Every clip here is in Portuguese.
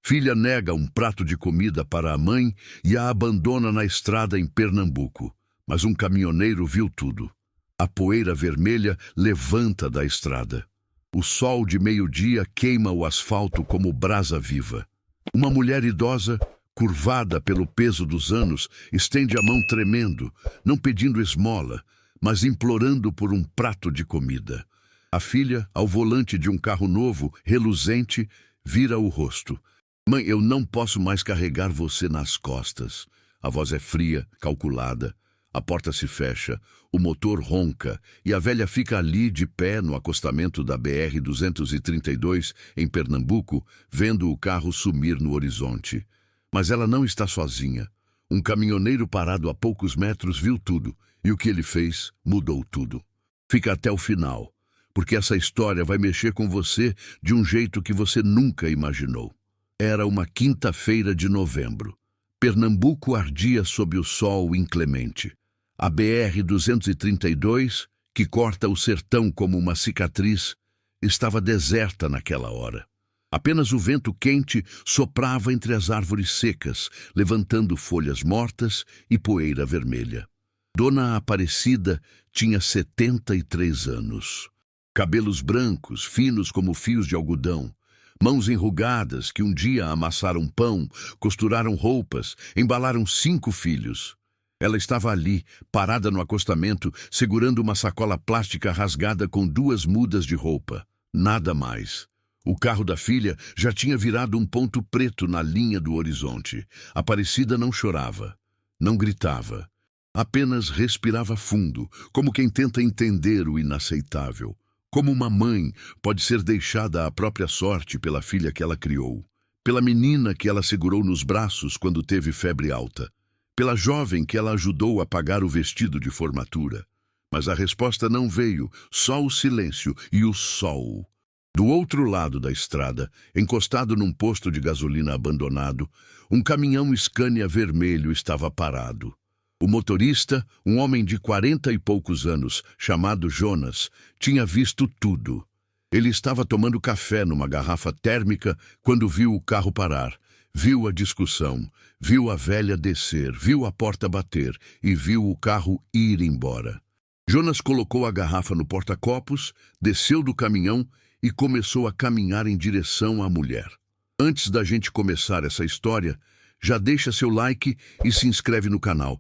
Filha nega um prato de comida para a mãe e a abandona na estrada em Pernambuco. Mas um caminhoneiro viu tudo. A poeira vermelha levanta da estrada. O sol de meio-dia queima o asfalto como brasa viva. Uma mulher idosa, curvada pelo peso dos anos, estende a mão tremendo, não pedindo esmola, mas implorando por um prato de comida. A filha, ao volante de um carro novo, reluzente, vira o rosto. Mãe, eu não posso mais carregar você nas costas. A voz é fria, calculada. A porta se fecha, o motor ronca e a velha fica ali de pé no acostamento da BR-232 em Pernambuco, vendo o carro sumir no horizonte. Mas ela não está sozinha. Um caminhoneiro parado a poucos metros viu tudo e o que ele fez mudou tudo. Fica até o final, porque essa história vai mexer com você de um jeito que você nunca imaginou. Era uma quinta-feira de novembro. Pernambuco ardia sob o sol inclemente. A BR-232, que corta o sertão como uma cicatriz, estava deserta naquela hora. Apenas o vento quente soprava entre as árvores secas, levantando folhas mortas e poeira vermelha. Dona Aparecida tinha 73 anos. Cabelos brancos, finos como fios de algodão. Mãos enrugadas que um dia amassaram pão, costuraram roupas, embalaram 5 filhos. Ela estava ali, parada no acostamento, segurando uma sacola plástica rasgada com 2 mudas de roupa. Nada mais. O carro da filha já tinha virado um ponto preto na linha do horizonte. Aparecida não chorava, não gritava. Apenas respirava fundo, como quem tenta entender o inaceitável. Como uma mãe pode ser deixada à própria sorte pela filha que ela criou, pela menina que ela segurou nos braços quando teve febre alta, pela jovem que ela ajudou a pagar o vestido de formatura. Mas a resposta não veio, só o silêncio e o sol. Do outro lado da estrada, encostado num posto de gasolina abandonado, um caminhão Scania vermelho estava parado. O motorista, um homem de 40 e poucos anos, chamado Jonas, tinha visto tudo. Ele estava tomando café numa garrafa térmica quando viu o carro parar. Viu a discussão, viu a velha descer, viu a porta bater e viu o carro ir embora. Jonas colocou a garrafa no porta-copos, desceu do caminhão e começou a caminhar em direção à mulher. Antes da gente começar essa história, já deixa seu like e se inscreve no canal.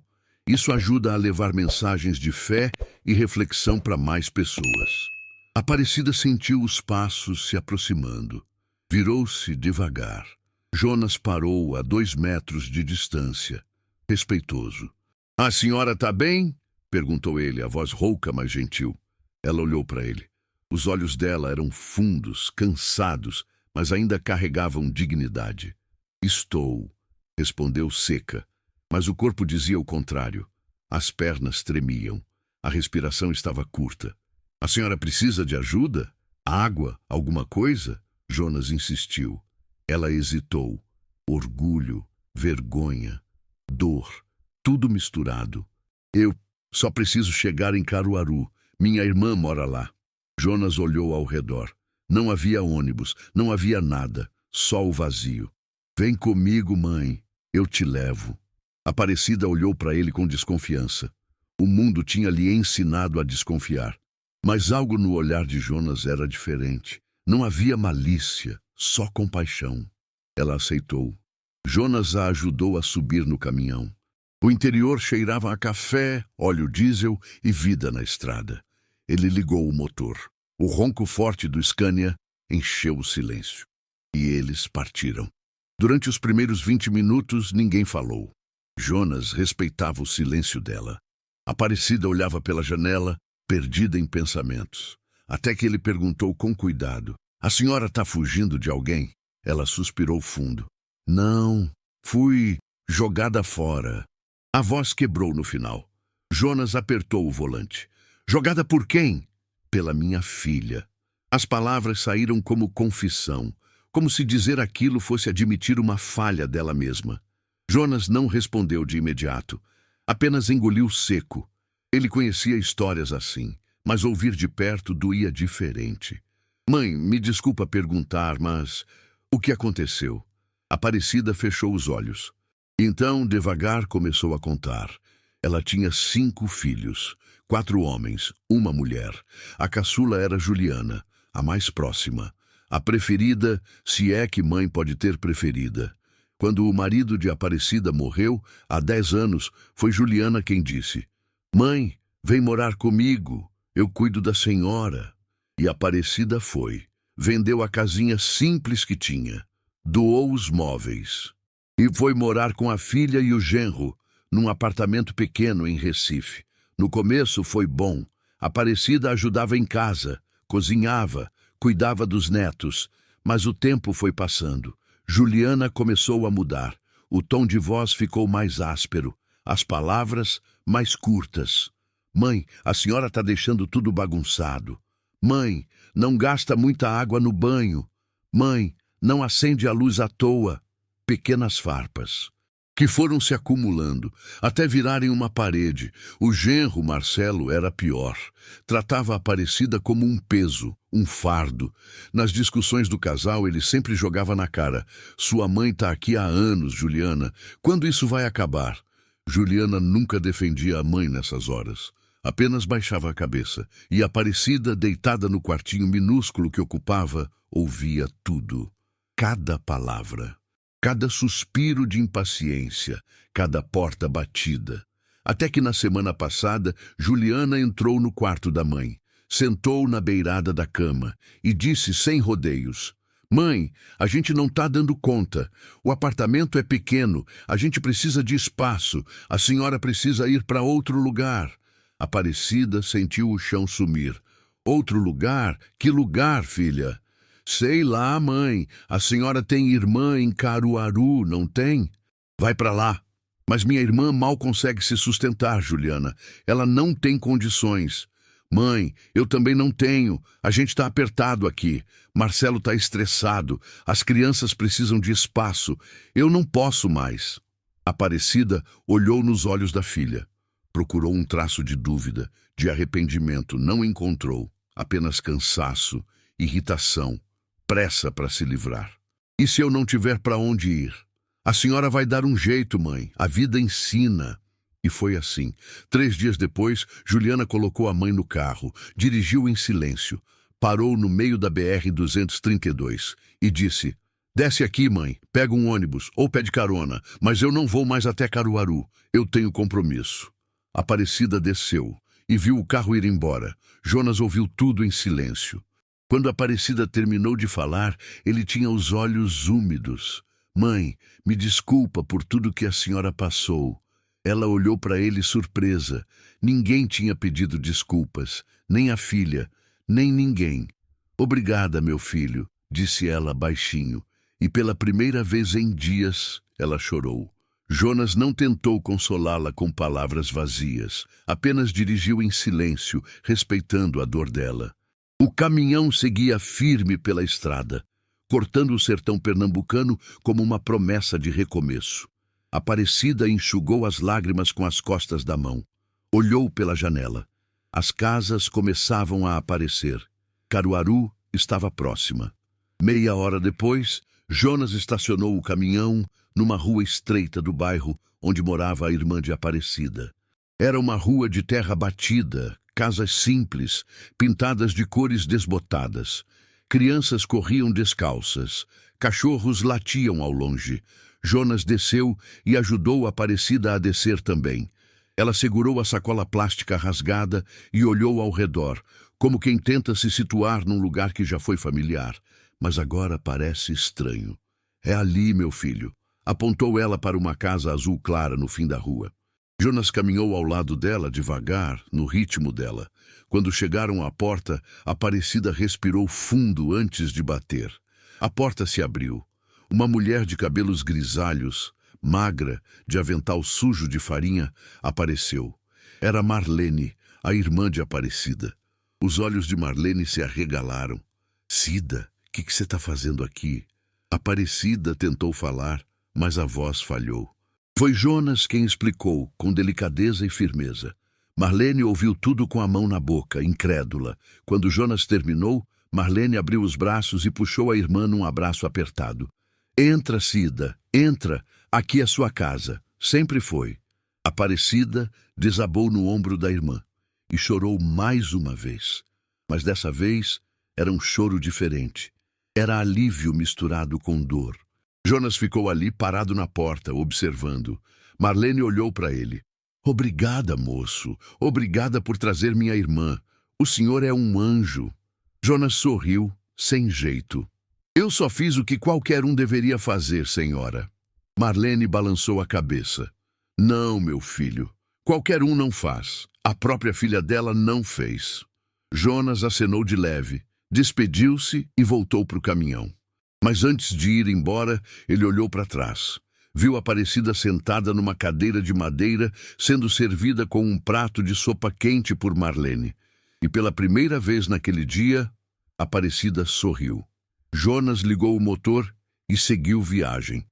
Isso ajuda a levar mensagens de fé e reflexão para mais pessoas. Aparecida sentiu os passos se aproximando. Virou-se devagar. Jonas parou a 2 metros de distância, respeitoso. "A senhora está bem?" perguntou ele, a voz rouca, mas gentil. Ela olhou para ele. Os olhos dela eram fundos, cansados, mas ainda carregavam dignidade. "Estou", respondeu seca. Mas o corpo dizia o contrário. As pernas tremiam. A respiração estava curta. "A senhora precisa de ajuda? Água? Alguma coisa?" Jonas insistiu. Ela hesitou. Orgulho, vergonha, dor, tudo misturado. "Eu só preciso chegar em Caruaru. Minha irmã mora lá." Jonas olhou ao redor. Não havia ônibus, não havia nada, só o vazio. "Vem comigo, mãe. Eu te levo." Aparecida olhou para ele com desconfiança. O mundo tinha lhe ensinado a desconfiar. Mas algo no olhar de Jonas era diferente. Não havia malícia, só compaixão. Ela aceitou. Jonas a ajudou a subir no caminhão. O interior cheirava a café, óleo diesel e vida na estrada. Ele ligou o motor. O ronco forte do Scania encheu o silêncio. E eles partiram. Durante os primeiros 20 minutos, ninguém falou. Jonas respeitava o silêncio dela. Aparecida olhava pela janela, perdida em pensamentos. Até que ele perguntou com cuidado: "A senhora está fugindo de alguém?" Ela suspirou fundo. "Não, fui jogada fora." A voz quebrou no final. Jonas apertou o volante. "Jogada por quem?" "Pela minha filha." As palavras saíram como confissão, como se dizer aquilo fosse admitir uma falha dela mesma. Jonas não respondeu de imediato, apenas engoliu seco. Ele conhecia histórias assim, mas ouvir de perto doía diferente. "Mãe, me desculpa perguntar, mas o que aconteceu?" Aparecida fechou os olhos. Então, devagar, começou a contar. Ela tinha 5 filhos, 4 homens, uma mulher. A caçula era Juliana, a mais próxima. A preferida, se é que mãe pode ter preferida. Quando o marido de Aparecida morreu, há 10 anos, foi Juliana quem disse: "Mãe, vem morar comigo, eu cuido da senhora." E Aparecida foi. Vendeu a casinha simples que tinha. Doou os móveis. E foi morar com a filha e o genro, num apartamento pequeno em Recife. No começo foi bom. Aparecida ajudava em casa, cozinhava, cuidava dos netos. Mas o tempo foi passando. Juliana começou a mudar. O tom de voz ficou mais áspero. As palavras mais curtas. "Mãe, a senhora está deixando tudo bagunçado. Mãe, não gasta muita água no banho. Mãe, não acende a luz à toa." Pequenas farpas, que foram se acumulando, até virarem uma parede. O genro, Marcelo, era pior. Tratava a Aparecida como um peso, um fardo. Nas discussões do casal, ele sempre jogava na cara: "Sua mãe está aqui há anos, Juliana. Quando isso vai acabar?" Juliana nunca defendia a mãe nessas horas. Apenas baixava a cabeça, e Aparecida, deitada no quartinho minúsculo que ocupava, ouvia tudo. Cada palavra. Cada suspiro de impaciência, cada porta batida. Até que na semana passada, Juliana entrou no quarto da mãe, sentou na beirada da cama e disse sem rodeios: "Mãe, a gente não está dando conta. O apartamento é pequeno, a gente precisa de espaço, a senhora precisa ir para outro lugar." Aparecida sentiu o chão sumir. "Outro lugar? Que lugar, filha?" "Sei lá, mãe. A senhora tem irmã em Caruaru, não tem? Vai para lá." "Mas minha irmã mal consegue se sustentar, Juliana. Ela não tem condições." "Mãe, eu também não tenho. A gente está apertado aqui. Marcelo está estressado. As crianças precisam de espaço. Eu não posso mais." Aparecida olhou nos olhos da filha. Procurou um traço de dúvida, de arrependimento. Não encontrou. Apenas cansaço, irritação. Pressa para se livrar. "E se eu não tiver para onde ir?" "A senhora vai dar um jeito, mãe. A vida ensina." E foi assim. 3 dias depois, Juliana colocou a mãe no carro, dirigiu em silêncio, parou no meio da BR-232 e disse: "Desce aqui, mãe. Pega um ônibus ou pede carona, mas eu não vou mais até Caruaru. Eu tenho compromisso." Aparecida desceu e viu o carro ir embora. Jonas ouviu tudo em silêncio. Quando Aparecida terminou de falar, ele tinha os olhos úmidos. "Mãe, me desculpa por tudo que a senhora passou." Ela olhou para ele surpresa. Ninguém tinha pedido desculpas, nem a filha, nem ninguém. "Obrigada, meu filho", disse ela baixinho, e pela primeira vez em dias ela chorou. Jonas não tentou consolá-la com palavras vazias, apenas dirigiu em silêncio, respeitando a dor dela. O caminhão seguia firme pela estrada, cortando o sertão pernambucano como uma promessa de recomeço. Aparecida enxugou as lágrimas com as costas da mão. Olhou pela janela. As casas começavam a aparecer. Caruaru estava próxima. Meia hora depois, Jonas estacionou o caminhão numa rua estreita do bairro onde morava a irmã de Aparecida. Era uma rua de terra batida, casas simples, pintadas de cores desbotadas. Crianças corriam descalças, cachorros latiam ao longe. Jonas desceu e ajudou Aparecida a descer também. Ela segurou a sacola plástica rasgada e olhou ao redor, como quem tenta se situar num lugar que já foi familiar, mas agora parece estranho. "É ali, meu filho." Apontou ela para uma casa azul clara no fim da rua. Jonas caminhou ao lado dela devagar, no ritmo dela. Quando chegaram à porta, Aparecida respirou fundo antes de bater. A porta se abriu. Uma mulher de cabelos grisalhos, magra, de avental sujo de farinha, apareceu. Era Marlene, a irmã de Aparecida. Os olhos de Marlene se arregalaram. "Cida, o que você está fazendo aqui?" Aparecida tentou falar, mas a voz falhou. Foi Jonas quem explicou, com delicadeza e firmeza. Marlene ouviu tudo com a mão na boca, incrédula. Quando Jonas terminou, Marlene abriu os braços e puxou a irmã num abraço apertado. Entra, Cida, entra, aqui é sua casa. Sempre foi. Aparecida desabou no ombro da irmã e chorou mais uma vez. Mas dessa vez era um choro diferente. Era alívio misturado com dor. Jonas ficou ali parado na porta, observando. Marlene olhou para ele. Obrigada, moço. Obrigada por trazer minha irmã. O senhor é um anjo. Jonas sorriu, sem jeito. Eu só fiz o que qualquer um deveria fazer, senhora. Marlene balançou a cabeça. Não, meu filho. Qualquer um não faz. A própria filha dela não fez. Jonas acenou de leve, despediu-se e voltou para o caminhão. Mas antes de ir embora, ele olhou para trás. Viu Aparecida sentada numa cadeira de madeira, sendo servida com um prato de sopa quente por Marlene. E pela primeira vez naquele dia, Aparecida sorriu. Jonas ligou o motor e seguiu viagem.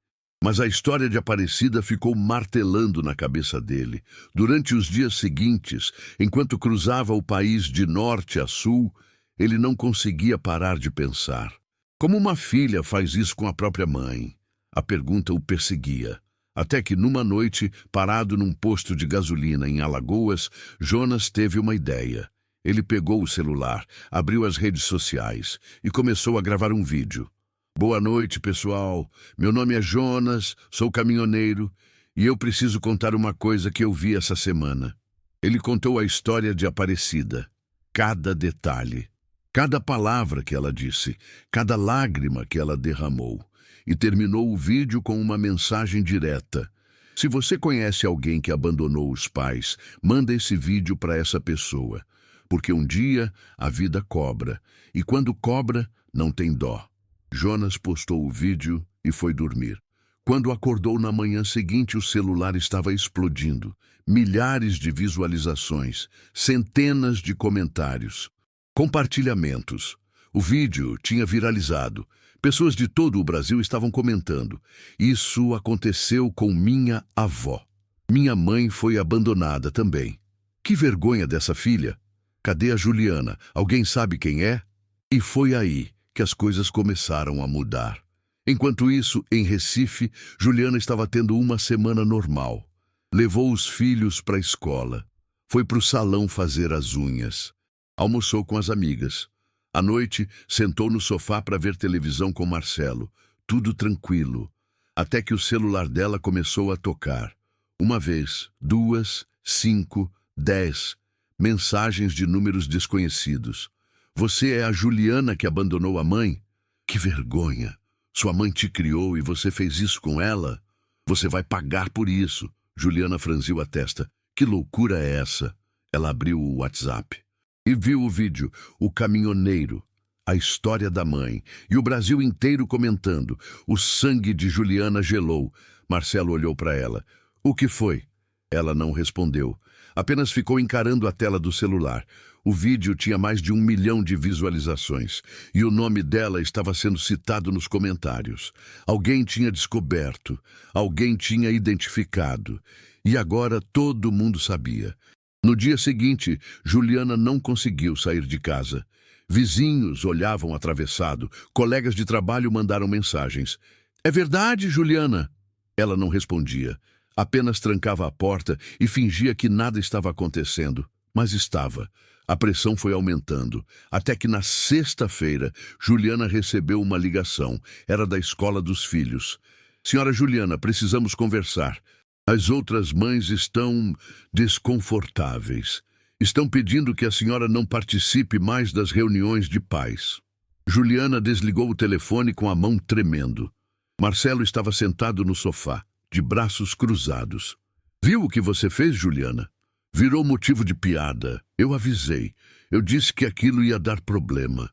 Mas a história de Aparecida ficou martelando na cabeça dele. Durante os dias seguintes, enquanto cruzava o país de norte a sul, ele não conseguia parar de pensar. Como uma filha faz isso com a própria mãe? A pergunta o perseguia. Até que numa noite, parado num posto de gasolina em Alagoas, Jonas teve uma ideia. Ele pegou o celular, abriu as redes sociais e começou a gravar um vídeo. Boa noite, pessoal. Meu nome é Jonas, sou caminhoneiro e eu preciso contar uma coisa que eu vi essa semana. Ele contou a história de Aparecida. Cada detalhe, cada palavra que ela disse, cada lágrima que ela derramou. E terminou o vídeo com uma mensagem direta. Se você conhece alguém que abandonou os pais, manda esse vídeo para essa pessoa. Porque um dia a vida cobra, e quando cobra, não tem dó. Jonas postou o vídeo e foi dormir. Quando acordou na manhã seguinte, o celular estava explodindo. Milhares de visualizações, centenas de comentários, compartilhamentos. O vídeo tinha viralizado. Pessoas de todo o Brasil estavam comentando. Isso aconteceu com minha avó. Minha mãe foi abandonada também. Que vergonha dessa filha. Cadê a Juliana? Alguém sabe quem é? E foi aí que as coisas começaram a mudar. Enquanto isso, em Recife, Juliana estava tendo uma semana normal. Levou os filhos para a escola. Foi para o salão fazer as unhas. Almoçou com as amigas. À noite, sentou no sofá para ver televisão com Marcelo. Tudo tranquilo. Até que o celular dela começou a tocar. Uma vez, 2, 5, 10. Mensagens de números desconhecidos. Você é a Juliana que abandonou a mãe? Que vergonha! Sua mãe te criou e você fez isso com ela? Você vai pagar por isso. Juliana franziu a testa. Que loucura é essa? Ela abriu o WhatsApp e viu o vídeo, o caminhoneiro, a história da mãe, e o Brasil inteiro comentando. O sangue de Juliana gelou. Marcelo olhou para ela. O que foi? Ela não respondeu. Apenas ficou encarando a tela do celular. O vídeo tinha mais de 1 milhão de visualizações e o nome dela estava sendo citado nos comentários. Alguém tinha descoberto, alguém tinha identificado e agora todo mundo sabia. No dia seguinte, Juliana não conseguiu sair de casa. Vizinhos olhavam atravessado, colegas de trabalho mandaram mensagens. É verdade, Juliana? Ela não respondia. Apenas trancava a porta e fingia que nada estava acontecendo. Mas estava. A pressão foi aumentando, até que na sexta-feira, Juliana recebeu uma ligação. Era da escola dos filhos. Senhora Juliana, precisamos conversar. As outras mães estão desconfortáveis. Estão pedindo que a senhora não participe mais das reuniões de pais. Juliana desligou o telefone com a mão tremendo. Marcelo estava sentado no sofá, de braços cruzados. Viu o que você fez, Juliana? Virou motivo de piada. Eu avisei. Eu disse que aquilo ia dar problema.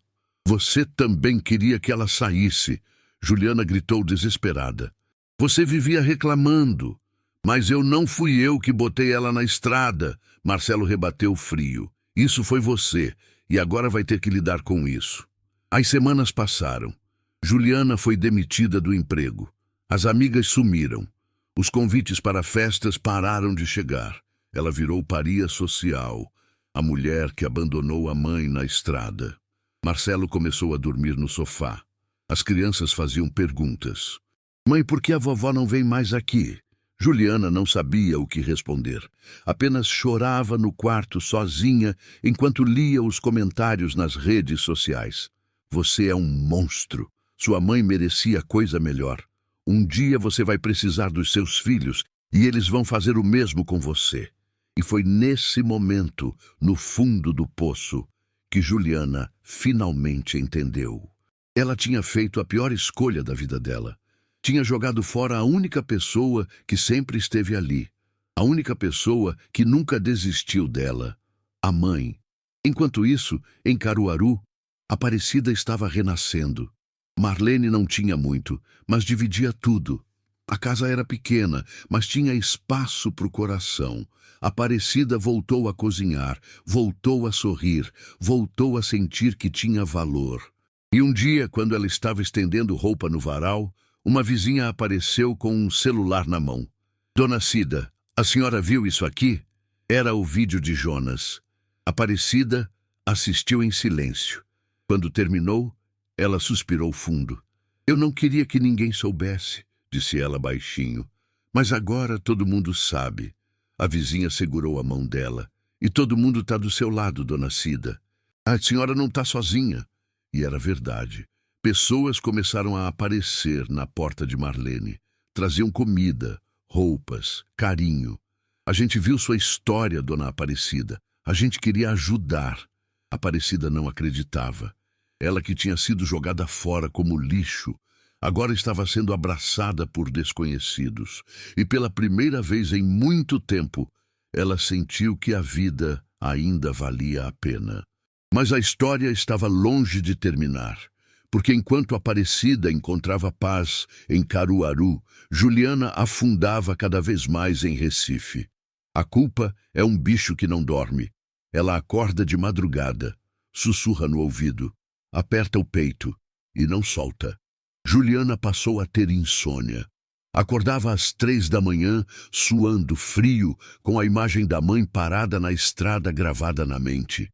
Você também queria que ela saísse. Juliana gritou desesperada. Você vivia reclamando. Mas não fui eu que botei ela na estrada. Marcelo rebateu frio. Isso foi você. E agora vai ter que lidar com isso. As semanas passaram. Juliana foi demitida do emprego. As amigas sumiram. Os convites para festas pararam de chegar. Ela virou paria social, a mulher que abandonou a mãe na estrada. Marcelo começou a dormir no sofá. As crianças faziam perguntas. Mãe, por que a vovó não vem mais aqui? Juliana não sabia o que responder. Apenas chorava no quarto sozinha enquanto lia os comentários nas redes sociais. Você é um monstro. Sua mãe merecia coisa melhor. Um dia você vai precisar dos seus filhos e eles vão fazer o mesmo com você. E foi nesse momento, no fundo do poço, que Juliana finalmente entendeu. Ela tinha feito a pior escolha da vida dela. Tinha jogado fora a única pessoa que sempre esteve ali. A única pessoa que nunca desistiu dela. A mãe. Enquanto isso, em Caruaru, Aparecida estava renascendo. Marlene não tinha muito, mas dividia tudo. A casa era pequena, mas tinha espaço para o coração. Aparecida voltou a cozinhar, voltou a sorrir, voltou a sentir que tinha valor. E um dia, quando ela estava estendendo roupa no varal, uma vizinha apareceu com um celular na mão. Dona Cida, a senhora viu isso aqui? Era o vídeo de Jonas. Aparecida assistiu em silêncio. Quando terminou, ela suspirou fundo. Eu não queria que ninguém soubesse, disse ela baixinho. Mas agora todo mundo sabe. A vizinha segurou a mão dela. E todo mundo está do seu lado, Dona Cida. A senhora não está sozinha. E era verdade. Pessoas começaram a aparecer na porta de Marlene. Traziam comida, roupas, carinho. A gente viu sua história, Dona Aparecida. A gente queria ajudar. Aparecida não acreditava. Ela que tinha sido jogada fora como lixo, agora estava sendo abraçada por desconhecidos. E pela primeira vez em muito tempo, ela sentiu que a vida ainda valia a pena. Mas a história estava longe de terminar. Porque enquanto Aparecida encontrava paz em Caruaru, Juliana afundava cada vez mais em Recife. A culpa é um bicho que não dorme. Ela acorda de madrugada, sussurra no ouvido, aperta o peito e não solta. Juliana passou a ter insônia. Acordava às 3 da manhã, suando frio, com a imagem da mãe parada na estrada gravada na mente.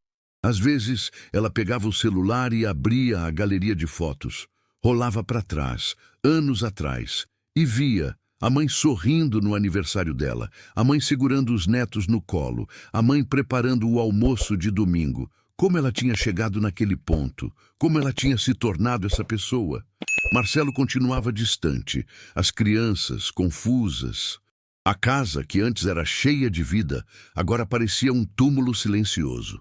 Às vezes, ela pegava o celular e abria a galeria de fotos. Rolava para trás, anos atrás, e via a mãe sorrindo no aniversário dela, a mãe segurando os netos no colo, a mãe preparando o almoço de domingo. Como ela tinha chegado naquele ponto, como ela tinha se tornado essa pessoa. Marcelo continuava distante, as crianças confusas. A casa, que antes era cheia de vida, agora parecia um túmulo silencioso.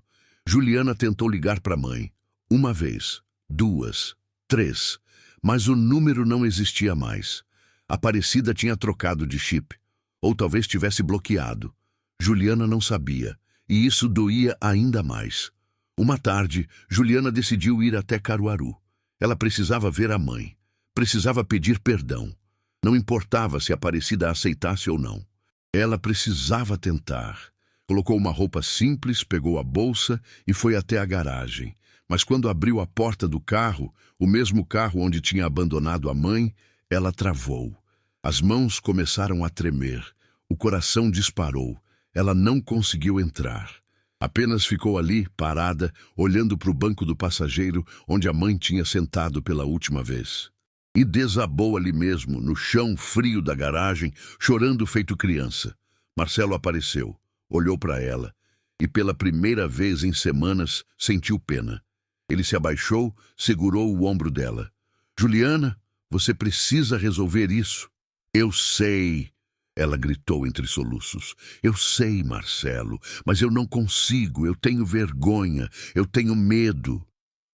Juliana tentou ligar para a mãe. 1 vez, 2, 3, mas o número não existia mais. Aparecida tinha trocado de chip, ou talvez tivesse bloqueado. Juliana não sabia, e isso doía ainda mais. Uma tarde, Juliana decidiu ir até Caruaru. Ela precisava ver a mãe, precisava pedir perdão. Não importava se Aparecida aceitasse ou não. Ela precisava tentar. Colocou uma roupa simples, pegou a bolsa e foi até a garagem. Mas quando abriu a porta do carro, o mesmo carro onde tinha abandonado a mãe, ela travou. As mãos começaram a tremer. O coração disparou. Ela não conseguiu entrar. Apenas ficou ali, parada, olhando para o banco do passageiro onde a mãe tinha sentado pela última vez. E desabou ali mesmo, no chão frio da garagem, chorando feito criança. Marcelo apareceu. Olhou para ela e, pela primeira vez em semanas, sentiu pena. Ele se abaixou, segurou o ombro dela. Juliana, você precisa resolver isso. Eu sei, ela gritou entre soluços. Eu sei, Marcelo, mas eu não consigo, eu tenho vergonha, eu tenho medo.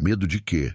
Medo de quê?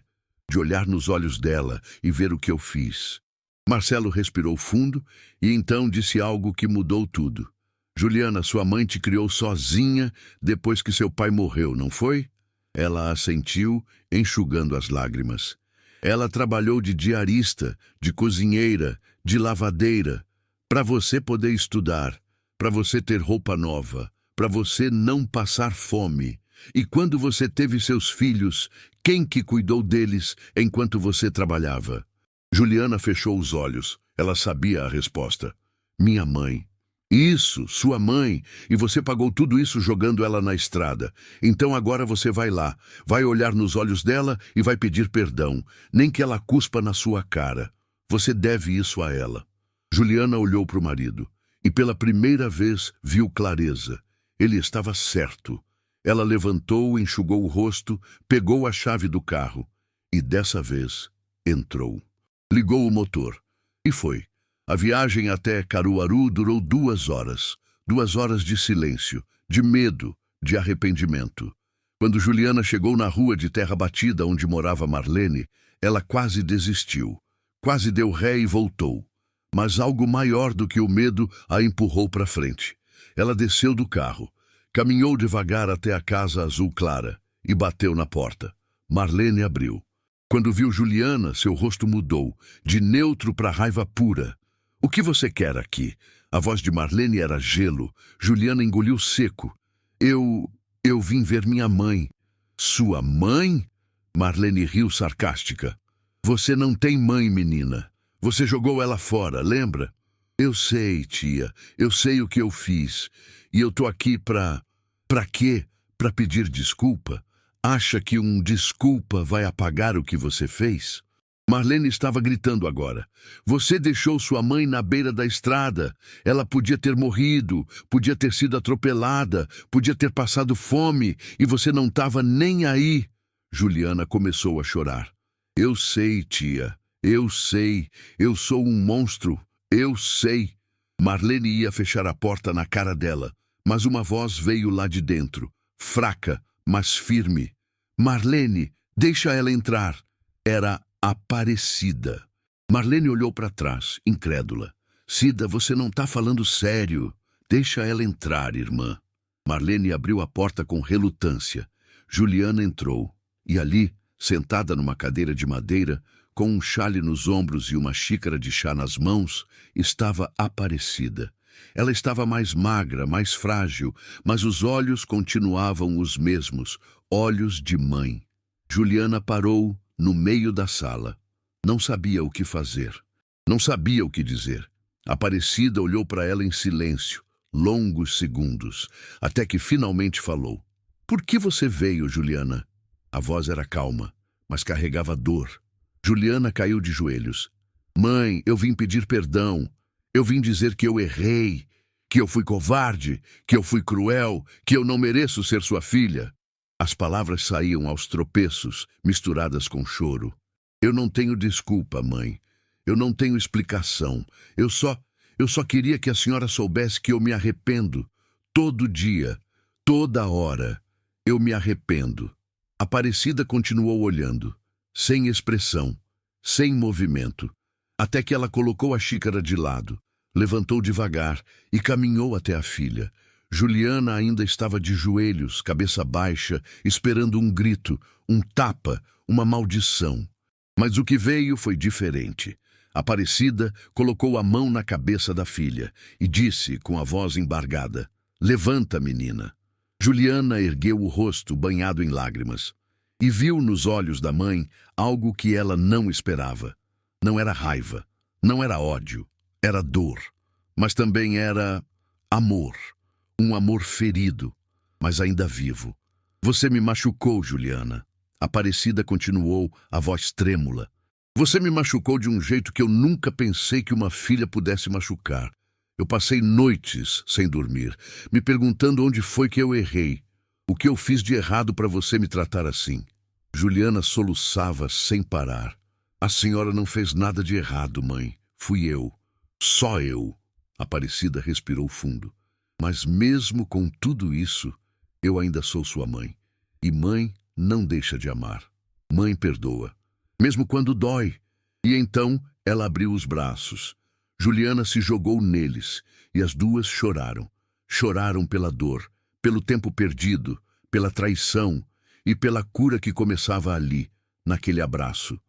De olhar nos olhos dela e ver o que eu fiz. Marcelo respirou fundo e então disse algo que mudou tudo. Juliana, sua mãe te criou sozinha depois que seu pai morreu, não foi? Ela assentiu, enxugando as lágrimas. Ela trabalhou de diarista, de cozinheira, de lavadeira, para você poder estudar, para você ter roupa nova, para você não passar fome. E quando você teve seus filhos, quem que cuidou deles enquanto você trabalhava? Juliana fechou os olhos. Ela sabia a resposta. Minha mãe. Isso, sua mãe, e você pagou tudo isso jogando ela na estrada. Então agora você vai lá, vai olhar nos olhos dela e vai pedir perdão, nem que ela cuspa na sua cara. Você deve isso a ela. Juliana olhou para o marido e pela primeira vez viu clareza. Ele estava certo. Ela levantou, enxugou o rosto, pegou a chave do carro e dessa vez entrou. Ligou o motor e foi. A viagem até Caruaru durou 2 horas. 2 horas de silêncio, de medo, de arrependimento. Quando Juliana chegou na rua de terra batida onde morava Marlene, ela quase desistiu. Quase deu ré e voltou. Mas algo maior do que o medo a empurrou para frente. Ela desceu do carro, caminhou devagar até a casa azul clara e bateu na porta. Marlene abriu. Quando viu Juliana, seu rosto mudou, de neutro para raiva pura. O que você quer aqui? A voz de Marlene era gelo. Juliana engoliu seco. Eu vim ver minha mãe. Sua mãe? Marlene riu sarcástica. Você não tem mãe, menina. Você jogou ela fora, lembra? Eu sei, tia. Eu sei o que eu fiz. E eu tô aqui pra quê? Pra pedir desculpa? Acha que um desculpa vai apagar o que você fez? Marlene estava gritando agora. Você deixou sua mãe na beira da estrada. Ela podia ter morrido, podia ter sido atropelada, podia ter passado fome e você não estava nem aí. Juliana começou a chorar. Eu sei, tia. Eu sei. Eu sou um monstro. Eu sei. Marlene ia fechar a porta na cara dela, mas uma voz veio lá de dentro, fraca, mas firme. Marlene, deixa ela entrar. Era Aparecida. Marlene olhou para trás, incrédula. Cida, você não está falando sério. Deixa ela entrar, irmã. Marlene abriu a porta com relutância. Juliana entrou. E ali, sentada numa cadeira de madeira, com um xale nos ombros e uma xícara de chá nas mãos, estava Aparecida. Ela estava mais magra, mais frágil, mas os olhos continuavam os mesmos, olhos de mãe. Juliana parou no meio da sala. Não sabia o que fazer. Não sabia o que dizer. Aparecida olhou para ela em silêncio, longos segundos, até que finalmente falou. Por que você veio, Juliana? A voz era calma, mas carregava dor. Juliana caiu de joelhos. Mãe, eu vim pedir perdão. Eu vim dizer que eu errei, que eu fui covarde, que eu fui cruel, que eu não mereço ser sua filha. As palavras saíam aos tropeços, misturadas com choro. Eu não tenho desculpa, mãe. Eu não tenho explicação. Eu só queria que a senhora soubesse que eu me arrependo. Todo dia, toda hora, eu me arrependo. Aparecida continuou olhando, sem expressão, sem movimento, até que ela colocou a xícara de lado, levantou devagar e caminhou até a filha. Juliana ainda estava de joelhos, cabeça baixa, esperando um grito, um tapa, uma maldição. Mas o que veio foi diferente. Aparecida colocou a mão na cabeça da filha e disse com a voz embargada, levanta, menina. Juliana ergueu o rosto banhado em lágrimas e viu nos olhos da mãe algo que ela não esperava. Não era raiva, não era ódio, era dor, mas também era amor. Um amor ferido, mas ainda vivo. Você me machucou, Juliana. Aparecida continuou, a voz trêmula. Você me machucou de um jeito que eu nunca pensei que uma filha pudesse machucar. Eu passei noites sem dormir, me perguntando onde foi que eu errei. O que eu fiz de errado para você me tratar assim? Juliana soluçava sem parar. A senhora não fez nada de errado, mãe. Fui eu. Só eu. Aparecida respirou fundo. Mas mesmo com tudo isso, eu ainda sou sua mãe. E mãe não deixa de amar. Mãe perdoa, mesmo quando dói. E então ela abriu os braços. Juliana se jogou neles e as duas choraram. Choraram pela dor, pelo tempo perdido, pela traição e pela cura que começava ali, naquele abraço.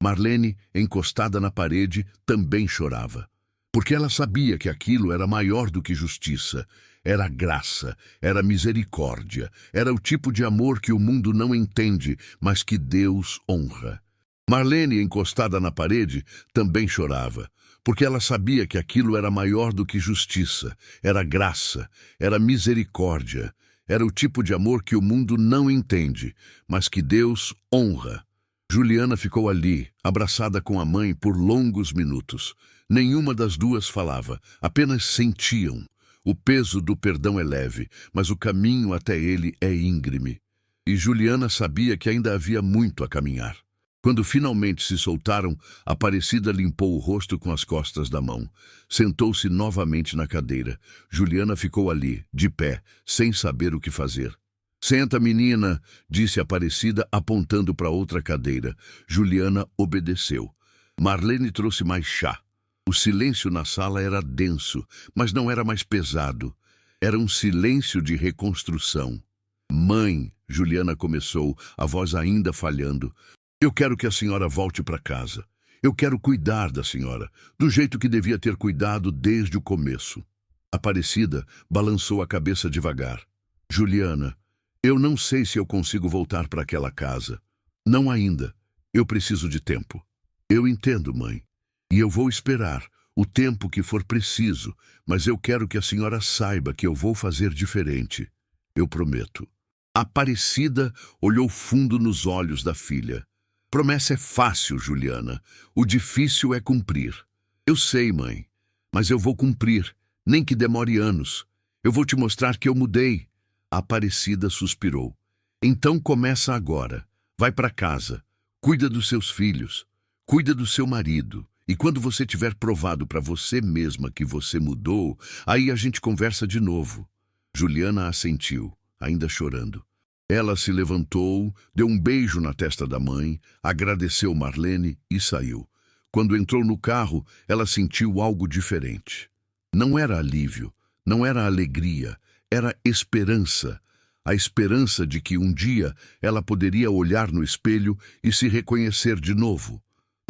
Marlene, encostada na parede, também chorava. Porque ela sabia que aquilo era maior do que justiça. Era graça, era misericórdia, era o tipo de amor que o mundo não entende, mas que Deus honra. Marlene, encostada na parede, também chorava, porque ela sabia que aquilo era maior do que justiça, era graça, era misericórdia, era o tipo de amor que o mundo não entende, mas que Deus honra. Juliana ficou ali, abraçada com a mãe por longos minutos. Nenhuma das duas falava, apenas sentiam. O peso do perdão é leve, mas o caminho até ele é íngreme. E Juliana sabia que ainda havia muito a caminhar. Quando finalmente se soltaram, Aparecida limpou o rosto com as costas da mão. Sentou-se novamente na cadeira. Juliana ficou ali, de pé, sem saber o que fazer. "Senta, menina", disse Aparecida, apontando para outra cadeira. Juliana obedeceu. Marlene trouxe mais chá. O silêncio na sala era denso, mas não era mais pesado. Era um silêncio de reconstrução. "Mãe", Juliana começou, a voz ainda falhando, "eu quero que a senhora volte para casa. Eu quero cuidar da senhora, do jeito que devia ter cuidado desde o começo." Aparecida balançou a cabeça devagar. "Juliana, eu não sei se eu consigo voltar para aquela casa. Não ainda. Eu preciso de tempo." "Eu entendo, mãe. E eu vou esperar o tempo que for preciso, mas eu quero que a senhora saiba que eu vou fazer diferente. Eu prometo." Aparecida olhou fundo nos olhos da filha. "Promessa é fácil, Juliana. O difícil é cumprir." "Eu sei, mãe, mas eu vou cumprir, nem que demore anos. Eu vou te mostrar que eu mudei." Aparecida suspirou. "Então começa agora. Vai para casa. Cuida dos seus filhos. Cuida do seu marido. E quando você tiver provado para você mesma que você mudou, aí a gente conversa de novo." Juliana assentiu, ainda chorando. Ela se levantou, deu um beijo na testa da mãe, agradeceu Marlene e saiu. Quando entrou no carro, ela sentiu algo diferente. Não era alívio, não era alegria, era esperança. A esperança de que um dia ela poderia olhar no espelho e se reconhecer de novo.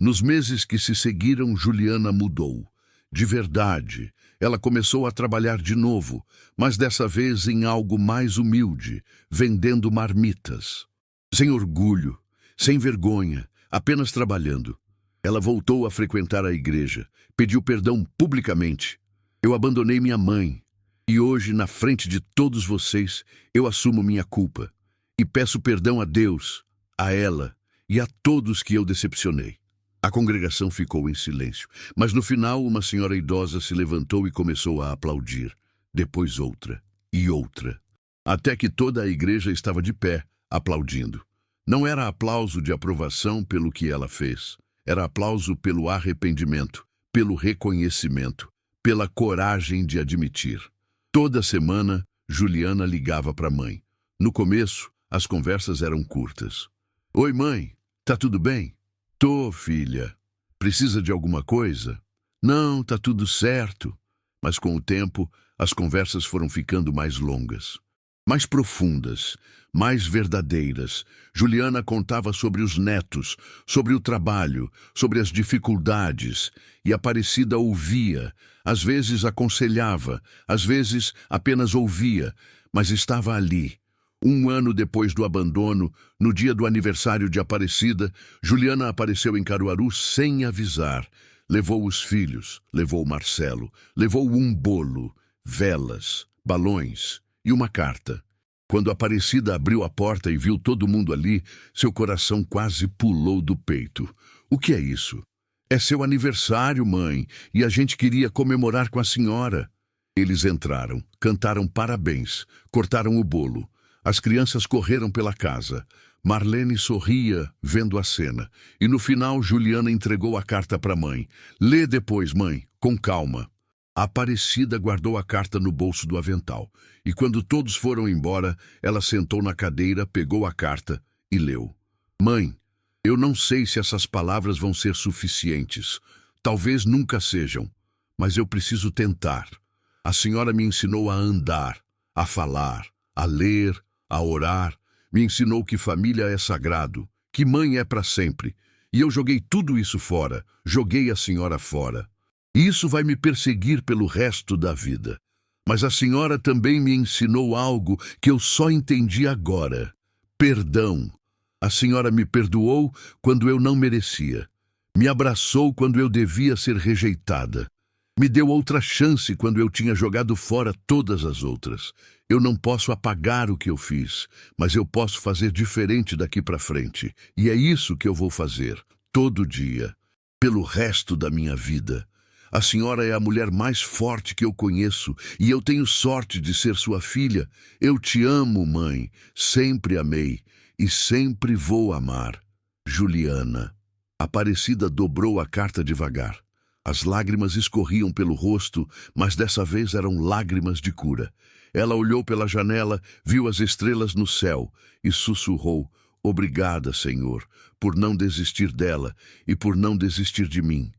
Nos meses que se seguiram, Juliana mudou. De verdade, ela começou a trabalhar de novo, mas dessa vez em algo mais humilde, vendendo marmitas. Sem orgulho, sem vergonha, apenas trabalhando. Ela voltou a frequentar a igreja, pediu perdão publicamente. "Eu abandonei minha mãe, e hoje, na frente de todos vocês, eu assumo minha culpa. E peço perdão a Deus, a ela e a todos que eu decepcionei." A congregação ficou em silêncio, mas no final uma senhora idosa se levantou e começou a aplaudir. Depois outra e outra, até que toda a igreja estava de pé, aplaudindo. Não era aplauso de aprovação pelo que ela fez. Era aplauso pelo arrependimento, pelo reconhecimento, pela coragem de admitir. Toda semana, Juliana ligava para a mãe. No começo, as conversas eram curtas. "Oi, mãe, tá tudo bem?" "Tô, filha. Precisa de alguma coisa?" "Não, tá tudo certo." Mas com o tempo, as conversas foram ficando mais longas, mais profundas, mais verdadeiras. Juliana contava sobre os netos, sobre o trabalho, sobre as dificuldades, e Aparecida ouvia, às vezes aconselhava, às vezes apenas ouvia, mas estava ali. Um ano depois do abandono, no dia do aniversário de Aparecida, Juliana apareceu em Caruaru sem avisar. Levou os filhos, levou Marcelo, levou um bolo, velas, balões e uma carta. Quando Aparecida abriu a porta e viu todo mundo ali, seu coração quase pulou do peito. "O que é isso?" "É seu aniversário, mãe, e a gente queria comemorar com a senhora." Eles entraram, cantaram parabéns, cortaram o bolo. As crianças correram pela casa. Marlene sorria, vendo a cena. E no final, Juliana entregou a carta para a mãe. "Lê depois, mãe, com calma." A Aparecida guardou a carta no bolso do avental. E quando todos foram embora, ela sentou na cadeira, pegou a carta e leu. "Mãe, eu não sei se essas palavras vão ser suficientes. Talvez nunca sejam. Mas eu preciso tentar. A senhora me ensinou a andar, a falar, a ler, a orar, me ensinou que família é sagrado, que mãe é para sempre. E eu joguei tudo isso fora, joguei a senhora fora. E isso vai me perseguir pelo resto da vida. Mas a senhora também me ensinou algo que eu só entendi agora. Perdão. A senhora me perdoou quando eu não merecia. Me abraçou quando eu devia ser rejeitada. Me deu outra chance quando eu tinha jogado fora todas as outras. Eu não posso apagar o que eu fiz, mas eu posso fazer diferente daqui para frente. E é isso que eu vou fazer, todo dia, pelo resto da minha vida. A senhora é a mulher mais forte que eu conheço e eu tenho sorte de ser sua filha. Eu te amo, mãe. Sempre amei e sempre vou amar. Juliana. Aparecida dobrou a carta devagar. As lágrimas escorriam pelo rosto, mas dessa vez eram lágrimas de cura. Ela olhou pela janela, viu as estrelas no céu e sussurrou: Obrigada, Senhor, por não desistir dela e por não desistir de mim.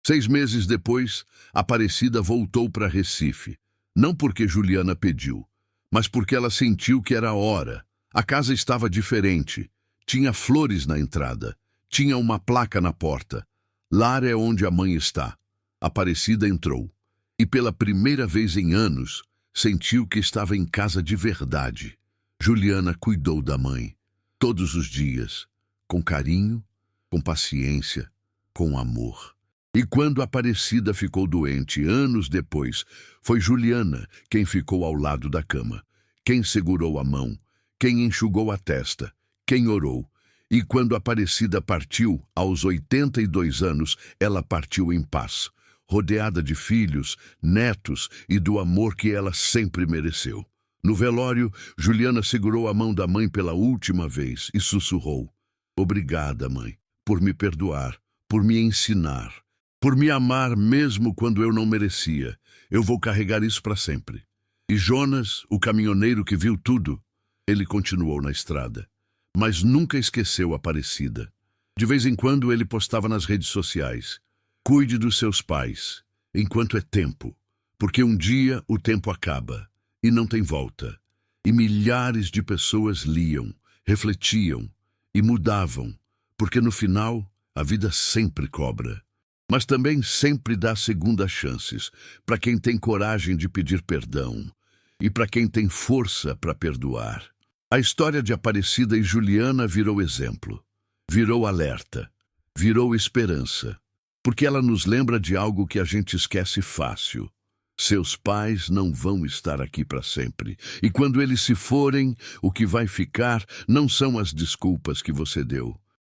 6 meses depois, Aparecida voltou para Recife. Não porque Juliana pediu, mas porque ela sentiu que era a hora. A casa estava diferente. Tinha flores na entrada. Tinha uma placa na porta. Lá é onde a mãe está. Aparecida entrou. E pela primeira vez em anos, sentiu que estava em casa de verdade. Juliana cuidou da mãe. Todos os dias. Com carinho, com paciência, com amor. E quando Aparecida ficou doente, anos depois, foi Juliana quem ficou ao lado da cama, quem segurou a mão, quem enxugou a testa, quem orou. E quando Aparecida partiu, aos 82 anos, ela partiu em paz, rodeada de filhos, netos e do amor que ela sempre mereceu. No velório, Juliana segurou a mão da mãe pela última vez e sussurrou: Obrigada, mãe, por me perdoar, por me ensinar, por me amar mesmo quando eu não merecia. Eu vou carregar isso para sempre. E Jonas, o caminhoneiro que viu tudo, ele continuou na estrada, mas nunca esqueceu Aparecida. De vez em quando ele postava nas redes sociais: Cuide dos seus pais, enquanto é tempo, porque um dia o tempo acaba e não tem volta. E milhares de pessoas liam, refletiam e mudavam, porque no final a vida sempre cobra. Mas também sempre dá segundas chances para quem tem coragem de pedir perdão e para quem tem força para perdoar. A história de Aparecida e Juliana virou exemplo, virou alerta, virou esperança, porque ela nos lembra de algo que a gente esquece fácil. Seus pais não vão estar aqui para sempre, e quando eles se forem, o que vai ficar não são as desculpas que você deu,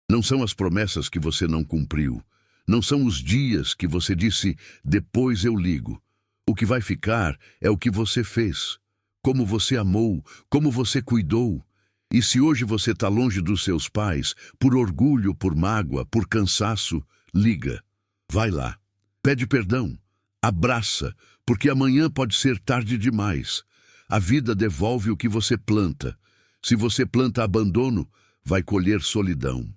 não são as promessas que você não cumpriu, não são os dias que você disse, depois eu ligo. O que vai ficar é o que você fez, como você amou, como você cuidou. E se hoje você está longe dos seus pais, por orgulho, por mágoa, por cansaço, liga. Vai lá, pede perdão, abraça, porque amanhã pode ser tarde demais. A vida devolve o que você planta. Se você planta abandono, vai colher solidão.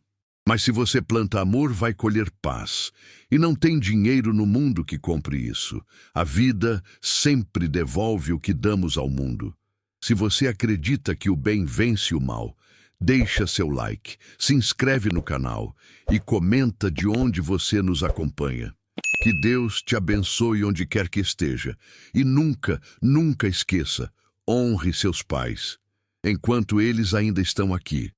Mas se você planta amor, vai colher paz. E não tem dinheiro no mundo que compre isso. A vida sempre devolve o que damos ao mundo. Se você acredita que o bem vence o mal, deixa seu like, se inscreve no canal e comenta de onde você nos acompanha. Que Deus te abençoe onde quer que esteja. E nunca, nunca esqueça, honre seus pais, enquanto eles ainda estão aqui.